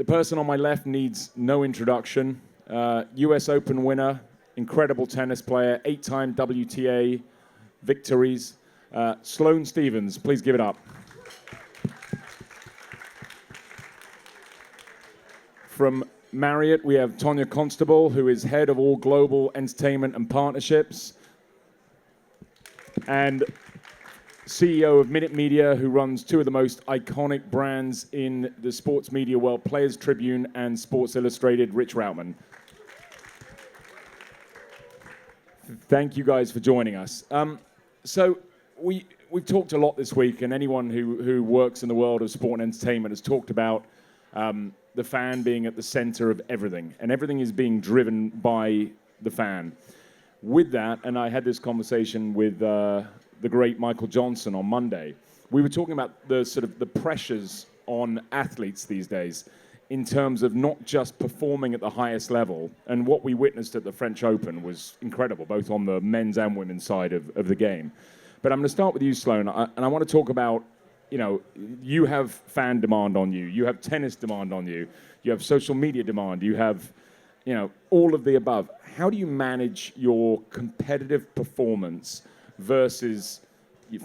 person on my left needs no introduction. US Open winner, incredible tennis player, 8-time WTA victories. Sloane Stephens, please give it up. From Marriott, we have Tonya Constable, who is head of all global entertainment and partnerships, and CEO of Minute Media, who runs two of the most iconic brands in the sports media world, Players Tribune and Sports Illustrated, Rich Routman. Thank you guys for joining us. So we've talked a lot this week, and anyone who works in the world of sport and entertainment has talked about the fan being at the center of everything, and everything is being driven by the fan. With that, and I had this conversation with the great Michael Johnson on Monday, we were talking about the pressures on athletes these days in terms of not just performing at the highest level. And what we witnessed at the French Open was incredible, both on the men's and women's side of the game. But I'm going to start with you, Sloane, and I want to talk about, you have fan demand on you, you have tennis demand on you, you have social media demand, you have, all of the above. How do you manage your competitive performance versus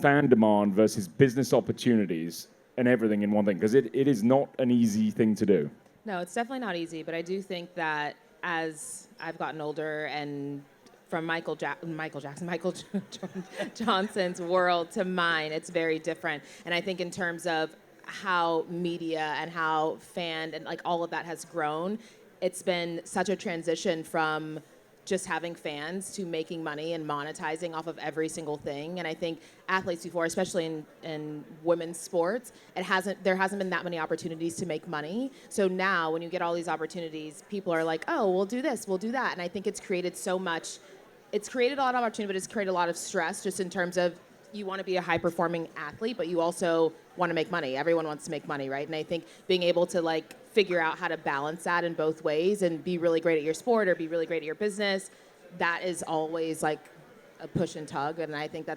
fan demand versus business opportunities and everything in one thing? Because it is not an easy thing to do. No, it's definitely not easy, but I do think that as I've gotten older and from Michael Johnson's world to mine, it's very different. And I think in terms of how media and how fan and all of that has grown, it's been such a transition from just having fans to making money and monetizing off of every single thing. And I think athletes before, especially in women's sports, there hasn't been that many opportunities to make money. So now when you get all these opportunities, people are like, oh, we'll do this, we'll do that. And I think it's created a lot of opportunity, but it's created a lot of stress just in terms of you want to be a high-performing athlete, but you also want to make money. Everyone wants to make money, right? And I think being able to figure out how to balance that in both ways and be really great at your sport or be really great at your business, that is always a push and tug. And I think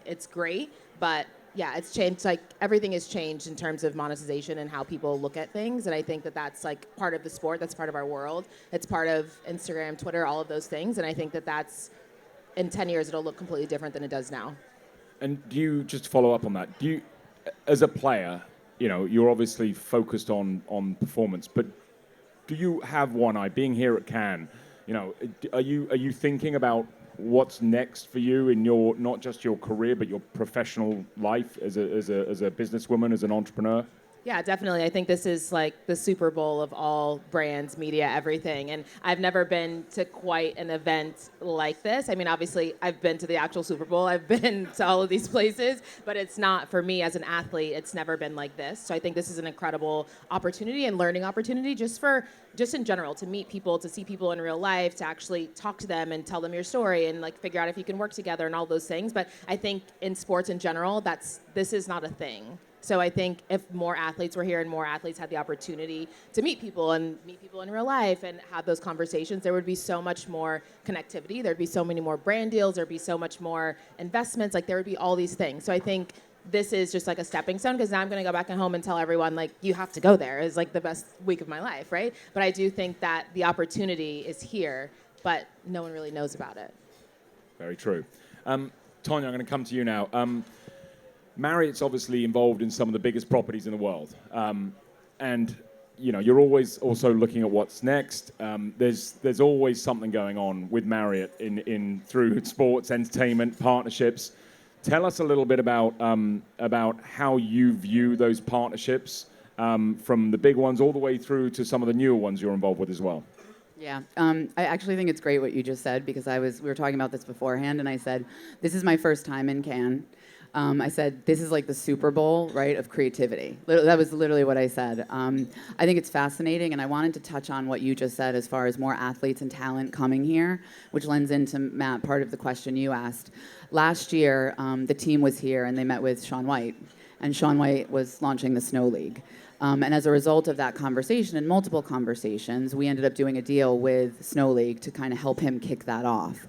it's great, but yeah, it's changed. Everything has changed in terms of monetization and how people look at things. And I think that's part of the sport. That's part of our world. It's part of Instagram, Twitter, all of those things. And I think that's in 10 years, it'll look completely different than it does now. And do you, just to follow up on that, do you, as a player, you're obviously focused on performance, but do you have one eye, being here at Cannes, are you thinking about what's next for you in your, not just your career, but your professional life as a businesswoman, as an entrepreneur? Yeah, definitely. I think this is the Super Bowl of all brands, media, everything. And I've never been to quite an event like this. I mean, obviously, I've been to the actual Super Bowl. I've been to all of these places. But it's not, for me as an athlete, it's never been like this. So I think this is an incredible opportunity and learning opportunity just in general, to meet people, to see people in real life, to actually talk to them and tell them your story and figure out if you can work together and all those things. But I think in sports in general, this is not a thing. So I think if more athletes were here and more athletes had the opportunity to meet people in real life and have those conversations, there would be so much more connectivity. There'd be so many more brand deals. There'd be so much more investments. There would be all these things. So I think this is just a stepping stone, because now I'm going to go back at home and tell everyone, you have to go there. It's the best week of my life, right? But I do think that the opportunity is here, but no one really knows about it. Very true. Tonya, I'm going to come to you now. Marriott's obviously involved in some of the biggest properties in the world. And, you're always also looking at what's next. There's always something going on with Marriott through sports, entertainment, partnerships. Tell us a little bit about how you view those partnerships, from the big ones all the way through to some of the newer ones you're involved with as well. Yeah, I actually think it's great what you just said, because we were talking about this beforehand, and I said, this is my first time in Cannes. I said, this is the Super Bowl, right, of creativity. That was literally what I said. I think it's fascinating, and I wanted to touch on what you just said as far as more athletes and talent coming here, which lends into, Matt, part of the question you asked. Last year, the team was here, and they met with Shaun White, and Shaun White was launching the Snow League. And as a result of that conversation and multiple conversations, we ended up doing a deal with Snow League to kind of help him kick that off.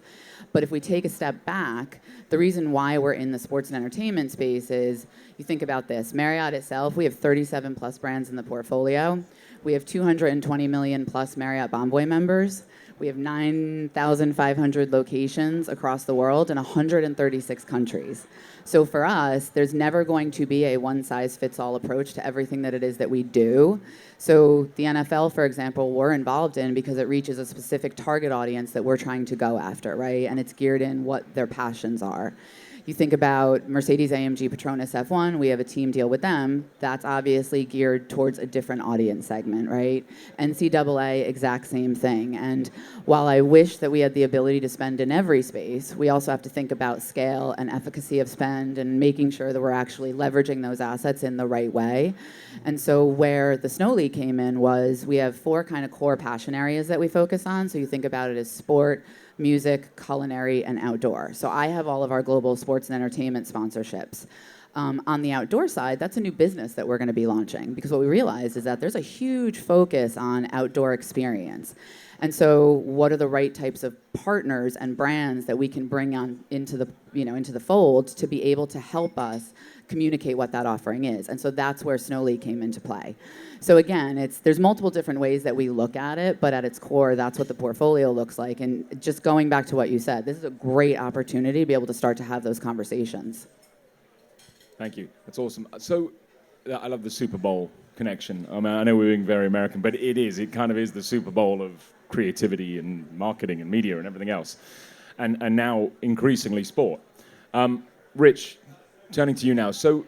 But if we take a step back, the reason why we're in the sports and entertainment space is, you think about this, Marriott itself, we have 37 plus brands in the portfolio. We have 220 million plus Marriott Bonvoy members. We have 9,500 locations across the world in 136 countries. So for us, there's never going to be a one-size-fits-all approach to everything that it is that we do. So the NFL, for example, we're involved in because it reaches a specific target audience that we're trying to go after, right? And it's geared in what their passions are. You think about Mercedes-AMG Petronas F1, we have a team deal with them. That's obviously geared towards a different audience segment, right? NCAA, exact same thing. And while I wish that we had the ability to spend in every space, we also have to think about scale and efficacy of spend and making sure that we're actually leveraging those assets in the right way. And so where the Snow League came in was, we have 4 kind of core passion areas that we focus on. So you think about it as sport, music, culinary, and outdoor. So I have all of our global sports and entertainment sponsorships. On the outdoor side, that's a new business that we're going to be launching, because what we realized is that there's a huge focus on outdoor experience. And so what are the right types of partners and brands that we can bring on into the fold to be able to help us communicate what that offering is? And so that's where Snow League came into play. So again, there's multiple different ways that we look at it, but at its core, that's what the portfolio looks like. And just going back to what you said, this is a great opportunity to be able to start to have those conversations. Thank you. That's awesome. So I love the Super Bowl connection. I mean, I know we're being very American, but it kind of is the Super Bowl of creativity and marketing and media and everything else. And now increasingly sport. Rich, turning to you now. So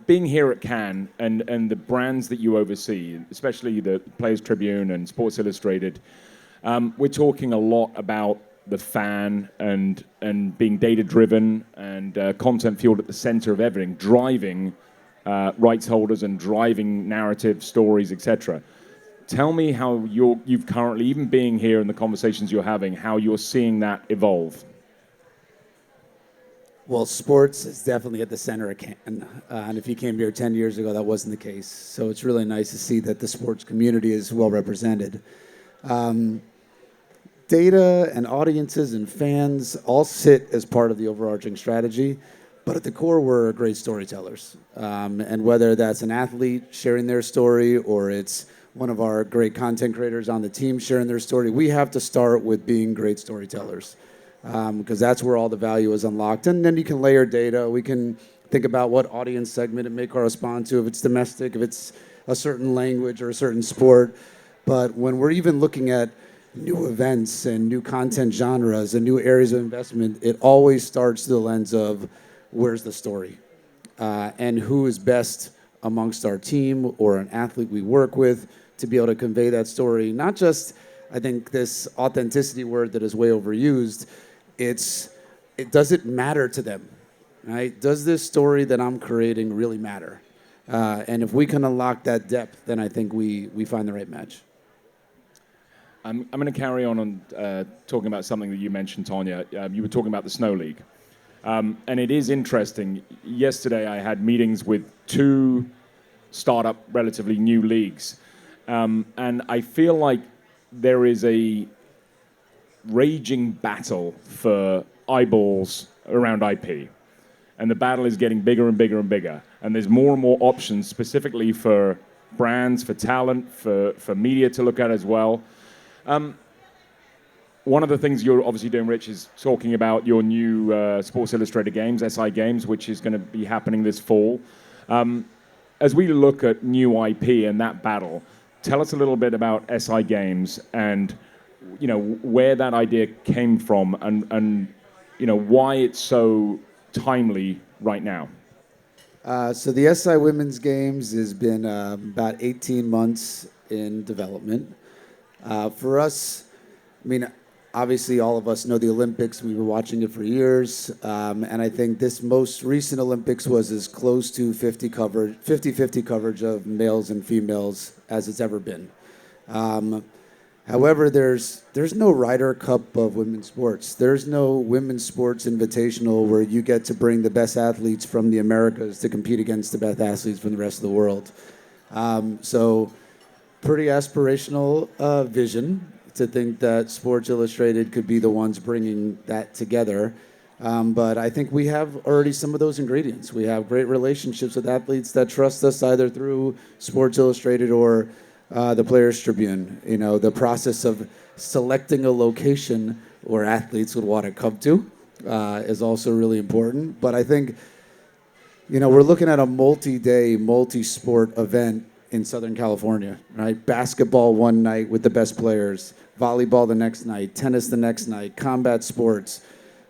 being here at Cannes and the brands that you oversee, especially the Players Tribune and Sports Illustrated, we're talking a lot about the fan and being data-driven and content fueled at the center of everything, driving rights holders and driving narrative stories, etc. Tell me how you've currently, even being here in the conversations you're having, how you're seeing that evolve. Well, sports is definitely at the center of Cannes. And if you came here 10 years ago, that wasn't the case. So it's really nice to see that the sports community is well represented. Data and audiences and fans all sit as part of the overarching strategy. But at the core, we're great storytellers. And whether that's an athlete sharing their story or it's one of our great content creators on the team sharing their story, we have to start with being great storytellers. Because that's where all the value is unlocked. And then you can layer data. We can think about what audience segment it may correspond to, if it's domestic, if it's a certain language or a certain sport. But when we're even looking at new events and new content genres and new areas of investment, it always starts through the lens of where's the story and who is best amongst our team or an athlete we work with to be able to convey that story. Not just, I think, this authenticity word that is way overused. Does it matter to them, right? Does this story that I'm creating really matter? And if we can unlock that depth, then I think we find the right match. I'm going to carry on talking about something that you mentioned, Tanya. You were talking about the Snow League. And it is interesting. Yesterday, I had meetings with 2 startup, relatively new leagues. And I feel like there is a raging battle for eyeballs around IP. And the battle is getting bigger and bigger and bigger. And there's more and more options specifically for brands, for talent, for media to look at as well. One of the things you're obviously doing, Rich, is talking about your new Sports Illustrated Games, SI Games, which is going to be happening this fall. As we look at new IP and that battle, tell us a little bit about SI Games and where that idea came from and why it's so timely right now. So the SI Women's Games has been about 18 months in development. For us, I mean, obviously all of us know the Olympics. We were watching it for years. And I think this most recent Olympics was as close to 50-50 coverage of males and females as it's ever been. However, there's no Ryder Cup of women's sports. There's no women's sports invitational where you get to bring the best athletes from the Americas to compete against the best athletes from the rest of the world. So pretty aspirational vision to think that Sports Illustrated could be the ones bringing that together. But I think we have already some of those ingredients. We have great relationships with athletes that trust us either through Sports Illustrated or the Players Tribune. You know, the process of selecting a location where athletes would want to come to is also really important. But I think, you know, we're looking at a multi-day, multi-sport event in Southern California, right? Basketball one night with the best players, volleyball the next night, tennis the next night, combat sports.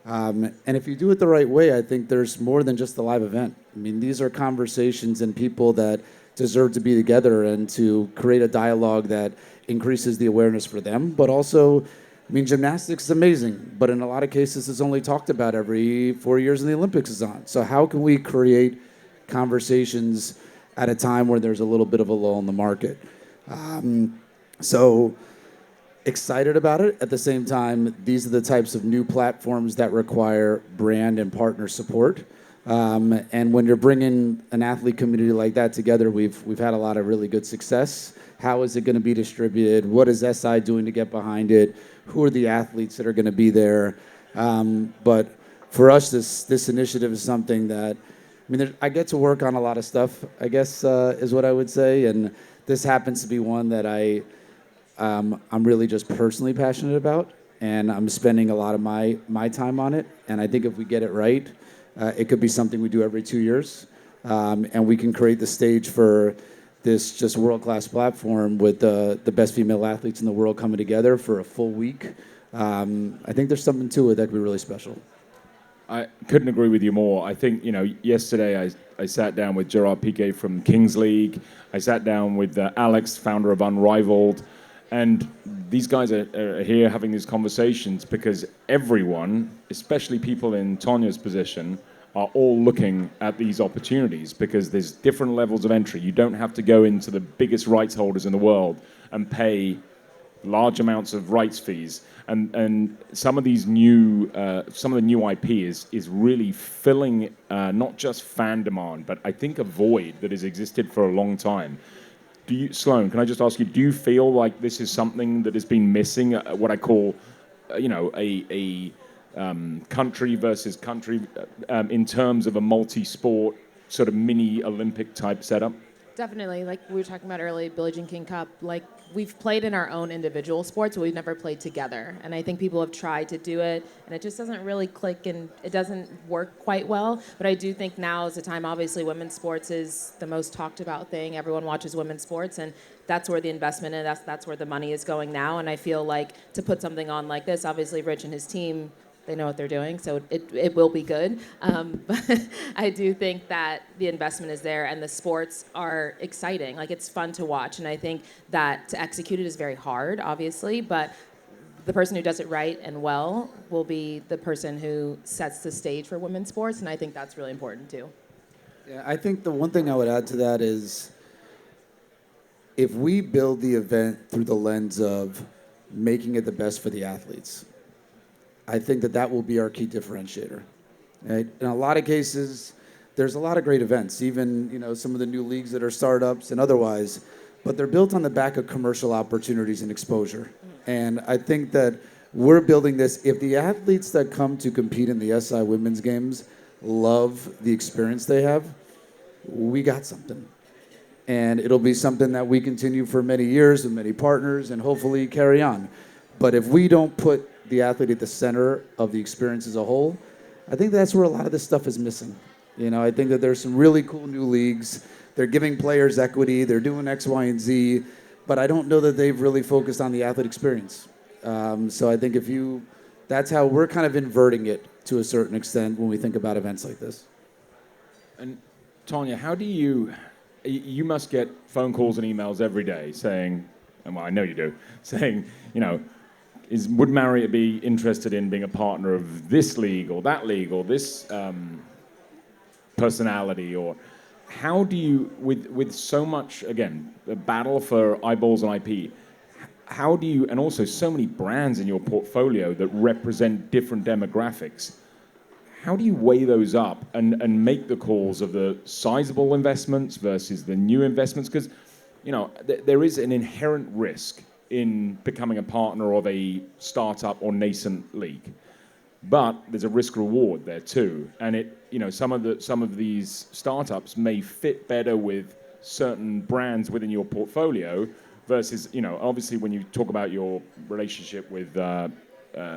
And if you do it the right way, I think there's more than just a live event. I mean, these are conversations and people that deserve to be together and to create a dialogue that increases the awareness for them. But also, I mean, gymnastics is amazing, but in a lot of cases, it's only talked about every 4 years and the Olympics is on. So how can we create conversations at a time where there's a little bit of a lull in the market? So excited about it. At the same time, these are the types of new platforms that require brand and partner support. And when you're bringing an athlete community like that together, we've had a lot of really good success. How is it going to be distributed? What is SI doing to get behind it? Who are the athletes that are going to be there? But for us, this initiative is something that, I mean, I get to work on a lot of stuff, I guess, is what I would say. And this happens to be one that I'm really just personally passionate about. And I'm spending a lot of my time on it. And I think if we get it right, it could be something we do every 2 years. And we can create the stage for this just world-class platform with the best female athletes in the world coming together for a full week. I think there's something to it that could be really special. I couldn't agree with you more. I think, you know, yesterday I sat down with Gerard Piqué from Kings League. I sat down with Alex, founder of Unrivaled. And these guys are here having these conversations because everyone, especially people in Tonya's position, are all looking at these opportunities because there's different levels of entry. You don't have to go into the biggest rights holders in the world and pay large amounts of rights fees. And some of these new, some of the new IP is really filling not just fan demand, but I think a void that has existed for a long time. Sloan, can I just ask you, do you feel like this is something that has been missing, what I call, you know, a country versus country in terms of a multi-sport sort of mini Olympic type setup? Definitely, like we were talking about earlier, Billie Jean King Cup, like we've played in our own individual sports, but we've never played together. And I think people have tried to do it, and it just doesn't really click, and it doesn't work quite well. But I do think now is the time, obviously, women's sports is the most talked about thing. Everyone watches women's sports, and that's where the investment and that's where the money is going now. And I feel like to put something on like this, obviously Rich and his team, they know what they're doing, so it will be good. But I do think that the investment is there and the sports are exciting. Like, it's fun to watch, and I think that to execute it is very hard, obviously, but the person who does it right and well will be the person who sets the stage for women's sports, and I think that's really important too. Yeah, I think the one thing I would add to that is if we build the event through the lens of making it the best for the athletes, I think that will be our key differentiator. Right? In a lot of cases, there's a lot of great events, even, you know, some of the new leagues that are startups and otherwise, but they're built on the back of commercial opportunities and exposure. And I think that we're building this. If the athletes that come to compete in the SI Women's Games love the experience they have, we got something. And it'll be something that we continue for many years with many partners and hopefully carry on. But if we don't put the athlete at the center of the experience as a whole, I think that's where a lot of this stuff is missing. You know, I think that there's some really cool new leagues. They're giving players equity. They're doing X, Y, and Z. But I don't know that they've really focused on the athlete experience. So I think that's how we're kind of inverting it to a certain extent when we think about events like this. And Tonya, how do you must get phone calls and emails every day saying, well, I know you do, saying, you know, would Marriott be interested in being a partner of this league or that league or this personality? Or how do you, with so much, again, the battle for eyeballs and IP, how do you, and also so many brands in your portfolio that represent different demographics, how do you weigh those up and make the calls of the sizable investments versus the new investments? Because, you know, there is an inherent risk in becoming a partner of a startup or nascent league. But there's a risk reward there too, and some of these startups may fit better with certain brands within your portfolio versus obviously when you talk about your relationship with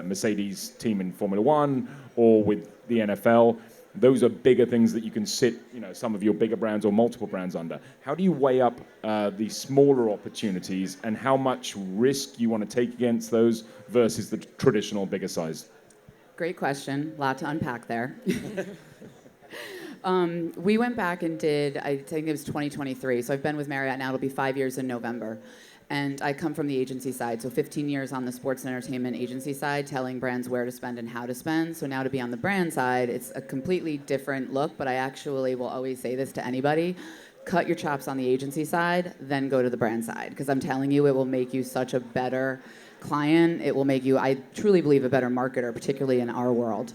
Mercedes team in Formula One or with the NFL, those are bigger things that you can sit some of your bigger brands or multiple brands under. How do you weigh up the smaller opportunities and how much risk you want to take against those versus the traditional bigger size? Great question. A lot to unpack there. We went back and did, I think it was 2023. So I've been with Marriott now. It'll be 5 years in November. And I come from the agency side. So 15 years on the sports and entertainment agency side, telling brands where to spend and how to spend. So now to be on the brand side, it's a completely different look. But I actually will always say this to anybody. Cut your chops on the agency side, then go to the brand side. Because I'm telling you, it will make you such a better client. It will make you, I truly believe, a better marketer, particularly in our world.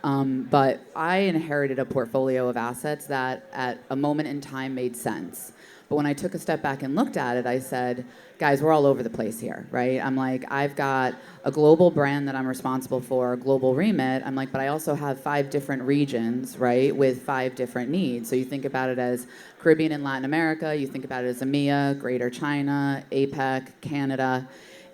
But I inherited a portfolio of assets that at a moment in time made sense. But when I took a step back and looked at it, I said, guys, we're all over the place here, right? I'm like, I've got a global brand that I'm responsible for, a global remit. I'm like, but I also have 5 different regions, right, with 5 different needs. So you think about it as Caribbean and Latin America. You think about it as EMEA, Greater China, APAC, Canada.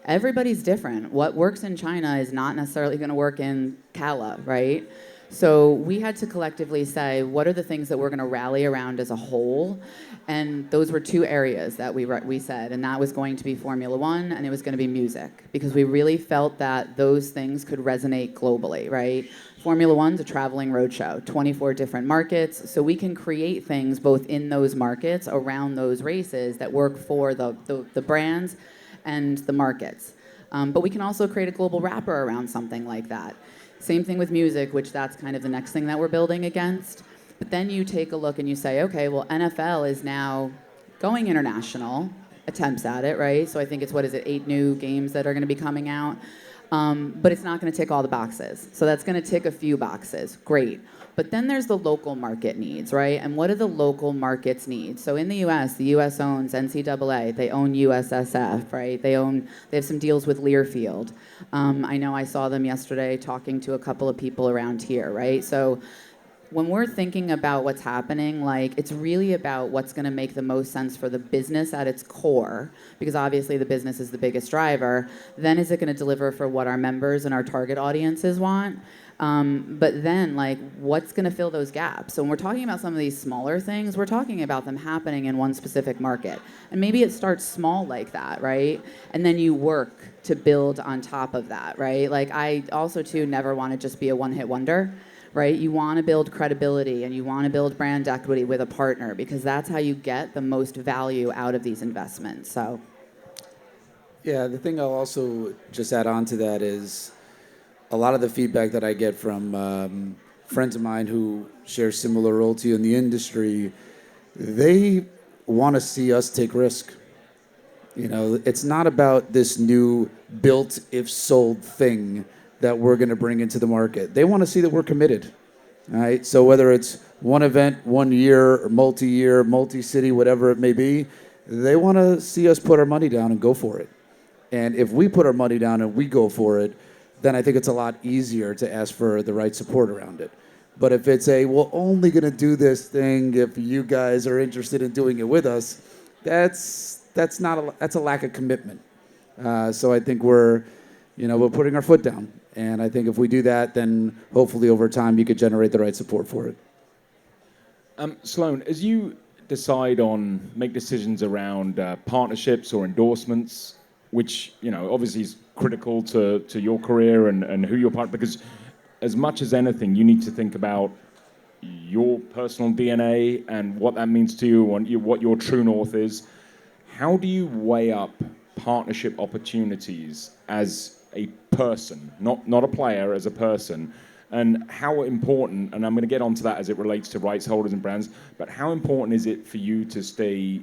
Everybody's different. What works in China is not necessarily going to work in CALA, right? So we had to collectively say, what are the things that we're going to rally around as a whole? And those were 2 areas that we said, and that was going to be Formula One and it was going to be music, because we really felt that those things could resonate globally, right? Formula One's a traveling roadshow, 24 different markets, so we can create things both in those markets around those races that work for the brands and the markets. But we can also create a global wrapper around something like that. Same thing with music, which that's kind of the next thing that we're building against. But then you take a look and you say, okay, well, NFL is now going international, attempts at it, right? So I think it's, 8 new games that are going to be coming out. But it's not going to tick all the boxes. So that's going to tick a few boxes. Great. But then there's the local market needs, right? And what do the local markets need? So in the U.S., the U.S. owns NCAA. They own USSF, right? They have some deals with Learfield. I know I saw them yesterday talking to a couple of people around here, right? So when we're thinking about what's happening, like, it's really about what's going to make the most sense for the business at its core, because obviously the business is the biggest driver. Then is it going to deliver for what our members and our target audiences want? But then, like, what's going to fill those gaps? So when we're talking about some of these smaller things, we're talking about them happening in one specific market. And maybe it starts small like that, right? And then you work to build on top of that, right? Like, I also, too, never want to just be a one-hit wonder, right? You want to build credibility and you want to build brand equity with a partner, because that's how you get the most value out of these investments. So, Yeah, the thing I'll also just add on to that is a lot of the feedback that I get from friends of mine who share similar role to you in the industry, they want to see us take risk. You know, it's not about this new built if sold thing that we're going to bring into the market. They want to see that we're committed. All right. So whether it's one event, 1 year, or multi-year, multi-city, whatever it may be, they want to see us put our money down and go for it. And if we put our money down and we go for it, then I think it's a lot easier to ask for the right support around it. But if it's we're only going to do this thing if you guys are interested in doing it with us, that's a lack of commitment. So I think we're putting our foot down. And I think if we do that, then hopefully over time you could generate the right support for it. Sloan, as you make decisions around partnerships or endorsements, which obviously is critical to your career and who you're part, because as much as anything, you need to think about your personal DNA and what that means to you and what your true north is. How do you weigh up partnership opportunities as a person, not a player, as a person? And how important, and I'm going to get onto that as it relates to rights holders and brands, but how important is it for you to stay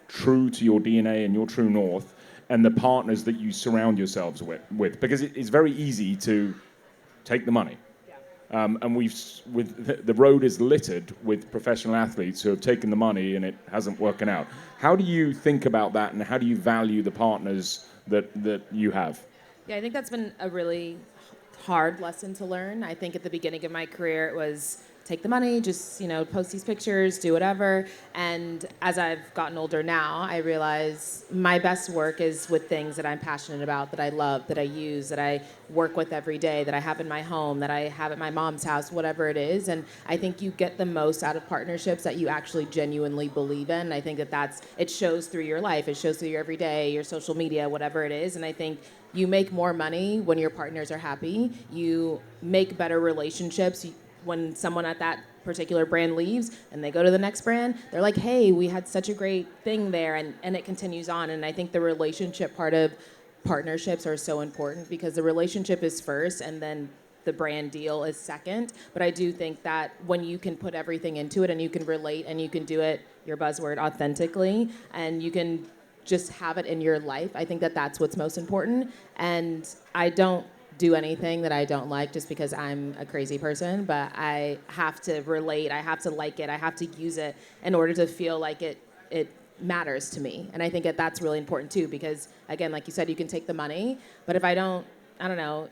true to your DNA and your true north and the partners that you surround yourselves with? Because it's very easy to take the money. And the road is littered with professional athletes who have taken the money and it hasn't worked out. How do you think about that, and how do you value the partners that you have? Yeah, I think that's been a really hard lesson to learn. I think at the beginning of my career, it was take the money, just, post these pictures, do whatever. And as I've gotten older now, I realize my best work is with things that I'm passionate about, that I love, that I use, that I work with every day, that I have in my home, that I have at my mom's house, whatever it is. And I think you get the most out of partnerships that you actually genuinely believe in. I think it shows through your life. It shows through your everyday, your social media, whatever it is. And I think you make more money when your partners are happy. You make better relationships. When someone at that particular brand leaves and they go to the next brand, they're like, hey, we had such a great thing there, and it continues on. And I think the relationship part of partnerships are so important because the relationship is first and then the brand deal is second. But I do think that when you can put everything into it and you can relate and you can do it, your buzzword, authentically, and you can just have it in your life, I think that that's what's most important. And I don't do anything that I don't like just because I'm a crazy person, but I have to relate, I have to like it, I have to use it in order to feel like it matters to me. And I think that that's really important too, because again, like you said, you can take the money, but if I don't know,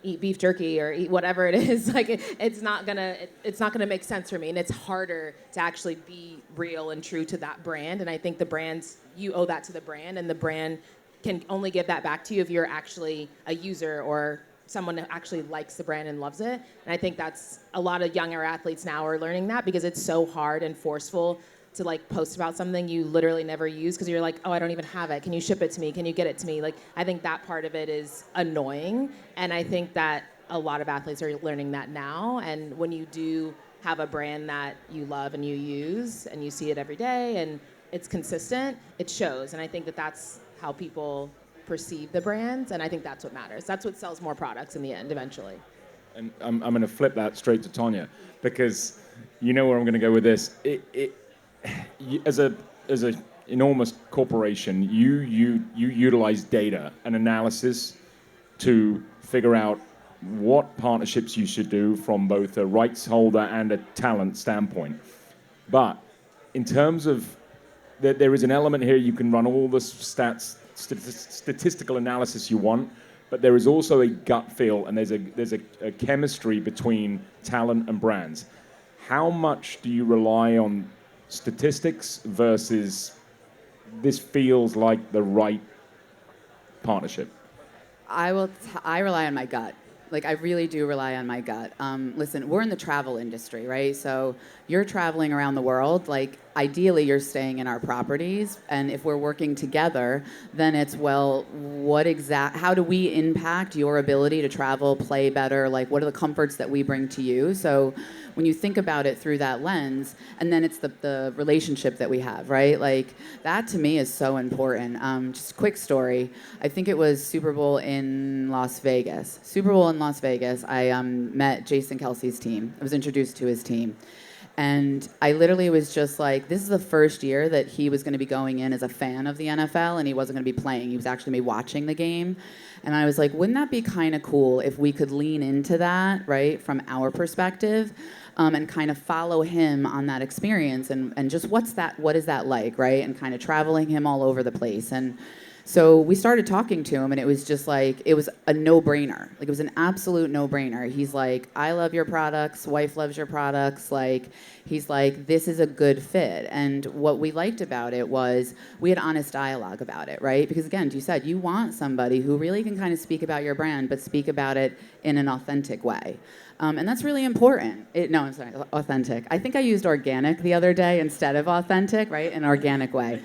eat beef jerky or eat whatever it is, like it's not gonna make sense for me. And it's harder to actually be real and true to that brand. And I think the brands, you owe that to the brand, and the brand can only give that back to you if you're actually a user or someone that actually likes the brand and loves it. And I think that's a lot of younger athletes now are learning that because it's so hard and forceful to post about something you literally never use because you're like, oh, I don't even have it. Can you ship it to me? Can you get it to me? I think that part of it is annoying. And I think that a lot of athletes are learning that now. And when you do have a brand that you love and you use and you see it every day and it's consistent, it shows. And I think that that's how people perceive the brands, and I think that's what matters. That's what sells more products in the end, eventually. And I'm going to flip that straight to Tonya, because you know where I'm going to go with this. As a enormous corporation, you utilize data and analysis to figure out what partnerships you should do from both a rights holder and a talent standpoint. But in terms of there is an element here, you can run all the statistical analysis you want, but there is also a gut feel, and there's a chemistry between talent and brands. How much do you rely on statistics versus this feels like the right partnership? I rely on my gut. I really do rely on my gut. Listen, we're in the travel industry, right? So you're traveling around the world. Ideally, you're staying in our properties. And if we're working together, then it's, how do we impact your ability to travel, play better? What are the comforts that we bring to you? So when you think about it through that lens, and then it's the relationship that we have, right? That to me is so important. Just a quick story. I think it was Super Bowl in Las Vegas. I met Jason Kelsey's team. I was introduced to his team. And I literally was just this is the first year that he was going to be going in as a fan of the NFL, and he wasn't going to be playing. He was actually going to be watching the game. And I was like, wouldn't that be kind of cool if we could lean into that, right, from our perspective, and kind of follow him on that experience and just what is that like, right, and kind of traveling him all over the place. And so we started talking to him, and it was just it was a no-brainer. It was an absolute no-brainer. He's like, I love your products. Wife loves your products. He's like, this is a good fit. And what we liked about it was we had honest dialogue about it, right? Because again, you said you want somebody who really can kind of speak about your brand, but speak about it in an authentic way. And that's really important. Authentic. I think I used organic the other day instead of authentic, right? An organic way.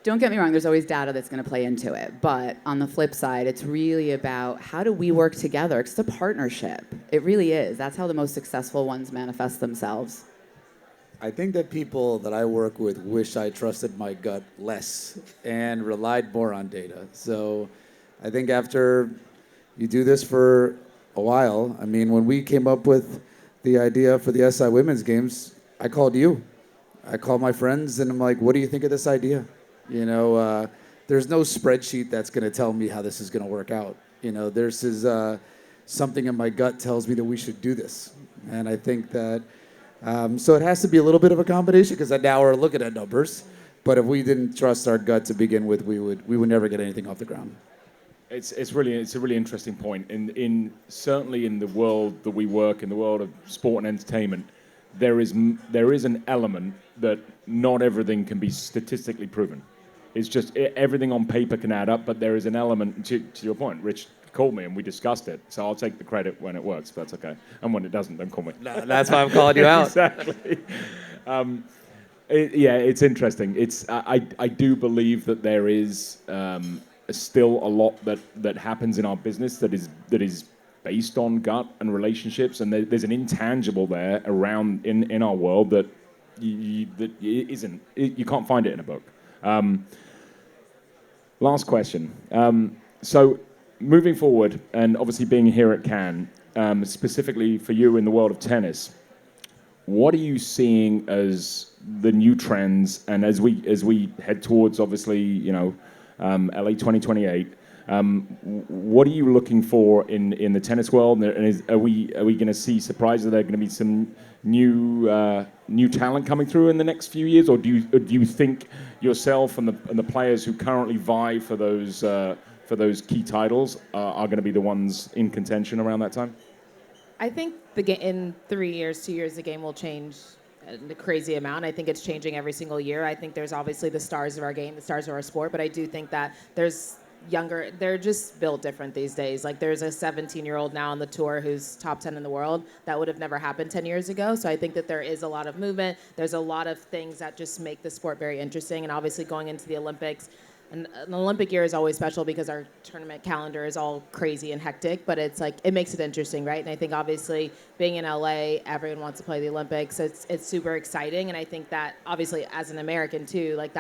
Don't get me wrong, there's always data that's going to play into it. But on the flip side, it's really about how do we work together? It's a partnership. It really is. That's how the most successful ones manifest themselves. I think that people that I work with wish I trusted my gut less and relied more on data. So I think after you do this for a while, when we came up with the idea for the SI Women's Games, I called you. I called my friends, and I'm like, what do you think of this idea? There's no spreadsheet that's going to tell me how this is going to work out. There's something in my gut tells me that we should do this. And I think that, so it has to be a little bit of a combination because now we're looking at numbers. But if we didn't trust our gut to begin with, we would never get anything off the ground. It's a really interesting point. Certainly in the world that we work in, the world of sport and entertainment, there is an element that not everything can be statistically proven. It's just everything on paper can add up, but there is an element to your point. Rich called me and we discussed it, so I'll take the credit when it works. But that's okay, and when it doesn't, don't call me. No, that's why I'm calling you out. Exactly. It's interesting. I do believe that there is still a lot that happens in our business that is based on gut and relationships, and there's an intangible there around in our world that you can't find it in a book. Last question. So moving forward, and obviously being here at Cannes, specifically for you in the world of tennis, what are you seeing as the new trends, and as we head towards obviously LA 2028? What are you looking for in the tennis world? And are we going to see surprises? Are there going to be some new talent coming through in the next few years, or do you think yourself and the players who currently vie for those key titles are going to be the ones in contention around that time? I think in 3 years, 2 years, the game will change a crazy amount. I think it's changing every single year. I think there's obviously the stars of our game, the stars of our sport, but I do think that there's they're just built different these days. Like there's a 17-year-old now on the tour who's top 10 in the world. That would have never happened 10 years ago. So I think that there is a lot of movement. There's a lot of things that just make the sport very interesting. And obviously going into the Olympics, and an Olympic year is always special because our tournament calendar is all crazy and hectic, but it's like, it makes it interesting, right? And I think obviously being in LA, everyone wants to play the Olympics. It's super exciting. And I think that obviously as an American too, like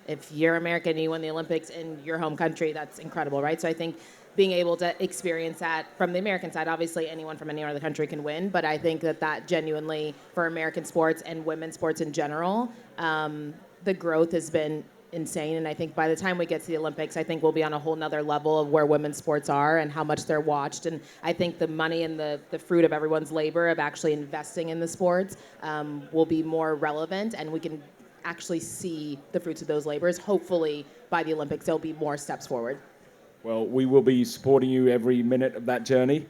if you're American and you win the Olympics in your home country, that's incredible, right? So I think being able to experience that from the American side, obviously anyone from any other country can win, but I think that genuinely for American sports and women's sports in general, the growth has been insane. And I think by the time we get to the Olympics, I think we'll be on a whole nother level of where women's sports are and how much they're watched. And I think the money and the fruit of everyone's labor of actually investing in the sports will be more relevant, and we can actually see the fruits of those labors. Hopefully by the Olympics, there'll be more steps forward. Well, we will be supporting you every minute of that journey.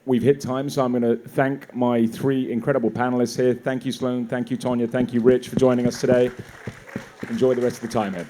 We've hit time, so I'm going to thank my three incredible panelists here. Thank you, Sloane. Thank you, Tonya. Thank you, Rich, for joining us today. Enjoy the rest of the time here.